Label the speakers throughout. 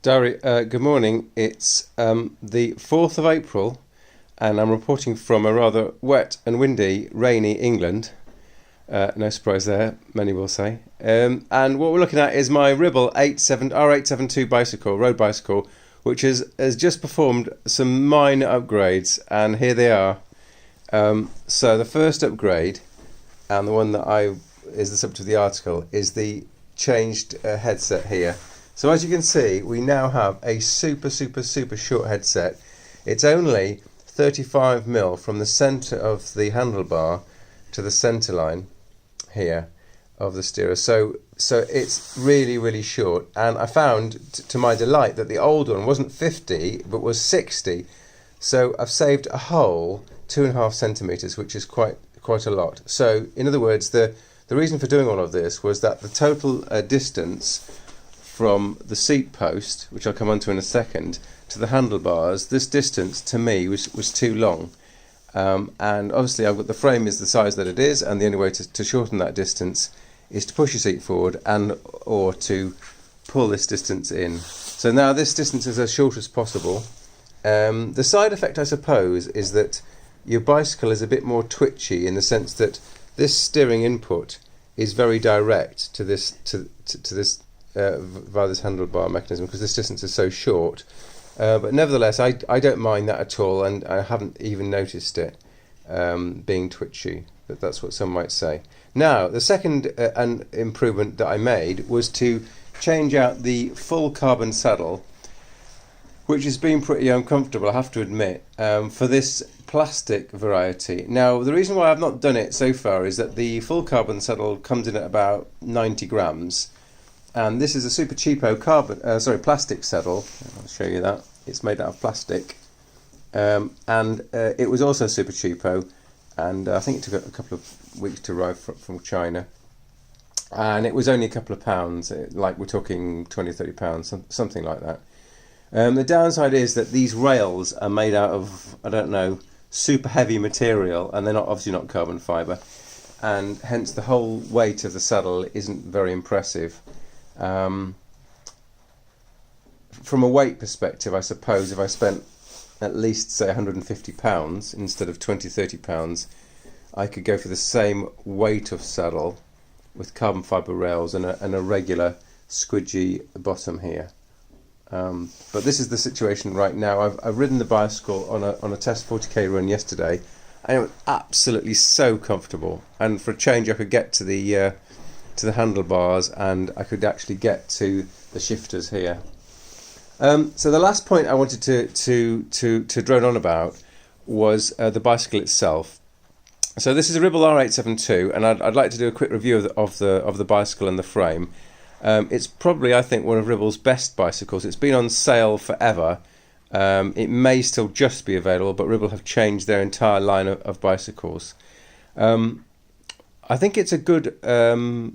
Speaker 1: Dari, good morning. It's the 4th of April, and I'm reporting from a rather wet and windy, rainy England. No surprise there, many will say. And what we're looking at is my Ribble R872 bicycle, road bicycle, which has just performed some minor upgrades, and here they are. So the first upgrade, and the one that is the subject of the article, is the changed headset here. So as you can see, we now have a super short headset. It's only 35mm from the centre of the handlebar to the centre line here of the steerer. So it's really short. And I found, to my delight, that the old one wasn't 50 but was 60. So I've saved a whole 2.5 centimetres, which is quite a lot. So in other words, the reason for doing all of this was that the total distance from the seat post, which I'll come on to in a second, to the handlebars, this distance to me was too long. And obviously the frame is the size that it is, and the only way to shorten that distance is to push your seat forward or to pull this distance in. So now this distance is as short as possible. The side effect, I suppose, is that your bicycle is a bit more twitchy, in the sense that this steering input is very direct to this via this handlebar mechanism, because this distance is so short. But nevertheless, I don't mind that at all, and I haven't even noticed it being twitchy, but that's what some might say. Now, the second improvement that I made was to change out the full carbon saddle, which has been pretty uncomfortable, I have to admit, for this plastic variety. Now, the reason why I've not done it so far is that the full carbon saddle comes in at about 90 grams, and this is a super cheapo plastic saddle. I'll show you that. It's made out of plastic, and it was also super cheapo, and I think it took a couple of weeks to arrive from China, and it was only a couple of pounds, like we're talking 20 or 30 pounds, something like that. The downside is that these rails are made out of, I don't know, super heavy material, and they're obviously not carbon fibre, and hence the whole weight of the saddle isn't very impressive. From a weight perspective, I suppose if I spent at least, say, £150 instead of £20-30, I could go for the same weight of saddle with carbon fibre rails and a regular squidgy bottom here. But this is the situation right now. I've ridden the bicycle on a test 40k run yesterday, and it was absolutely so comfortable. And for a change, I could get to the handlebars, and I could actually get to the shifters here. So the last point I wanted to drone on about was the bicycle itself. So this is a Ribble R872, and I'd like to do a quick review of the bicycle and the frame. It's probably, I think, one of Ribble's best bicycles. It's been on sale forever. It may still just be available, but Ribble have changed their entire line of bicycles. I think it's a good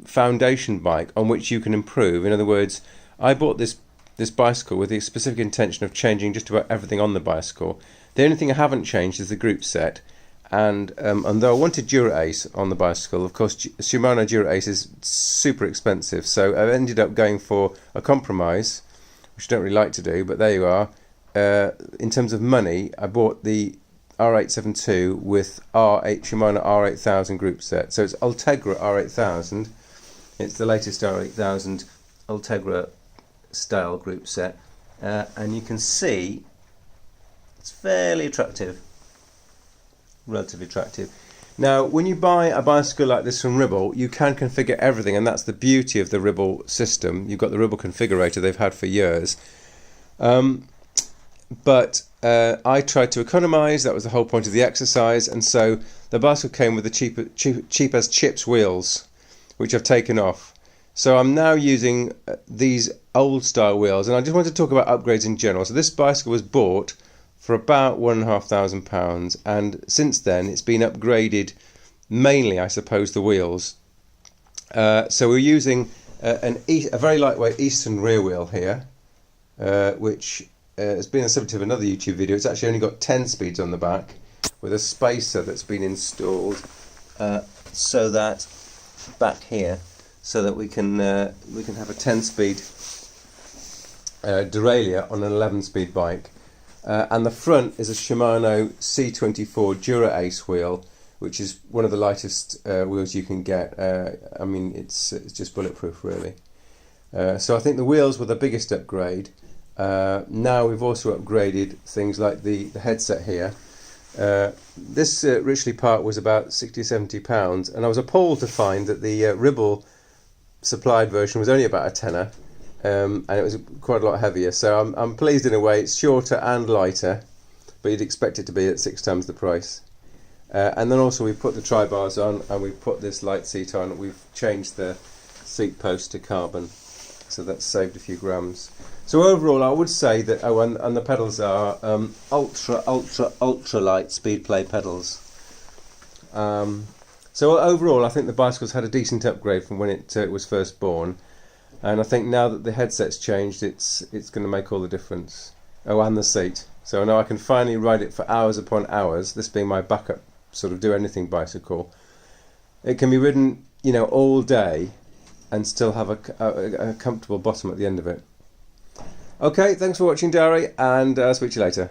Speaker 1: foundation bike on which you can improve. In other words, I bought this bicycle with the specific intention of changing just about everything on the bicycle. The only thing I haven't changed is the group set. And though I wanted Dura-Ace on the bicycle, of course Shimano Dura-Ace is super expensive, so I ended up going for a compromise, which I don't really like to do, but there you are. In terms of money, I bought the R872 with Shimano R8000 group set. So it's Ultegra R8000. It's the latest R8000 Ultegra style group set, and you can see it's fairly attractive. Relatively attractive. Now, when you buy a bicycle like this from Ribble, you can configure everything, and that's the beauty of the Ribble system. You've got the Ribble configurator they've had for years. But I tried to economise. That was the whole point of the exercise, and so the bicycle came with the cheap as chips wheels, which I've taken off. So I'm now using these old style wheels, and I just want to talk about upgrades in general. So this bicycle was bought for about £1,500, and since then it's been upgraded, mainly I suppose the wheels. So we're using a very lightweight Eastern rear wheel here, which has been the subject of another YouTube video. It's actually only got 10 speeds on the back, with a spacer that's been installed so that back here, so that we can have a 10-speed derailleur on an 11-speed bike. And the front is a Shimano C24 Dura Ace wheel, which is one of the lightest wheels you can get. I mean, it's just bulletproof, really. So I think the wheels were the biggest upgrade. Now we've also upgraded things like the headset here. This Richley part was about £60–70, and I was appalled to find that the Ribble supplied version was only about a tenner, and it was quite a lot heavier. So I'm pleased in a way. It's shorter and lighter, but you'd expect it to be at 6 times the price. And then also we put the tri-bars on, and we've put this light seat on. We've changed the seat post to carbon, so that's saved a few grams. So overall, I would say that, and the pedals are ultra light speed play pedals. So overall, I think the bicycle's had a decent upgrade from when it was first born, and I think now that the headset's changed, it's going to make all the difference. Oh, and the seat. So now I can finally ride it for hours upon hours. This being my backup sort of do anything bicycle. It can be ridden, all day, and still have a comfortable bottom at the end of it. Okay, thanks for watching, Dari, and I'll speak to you later.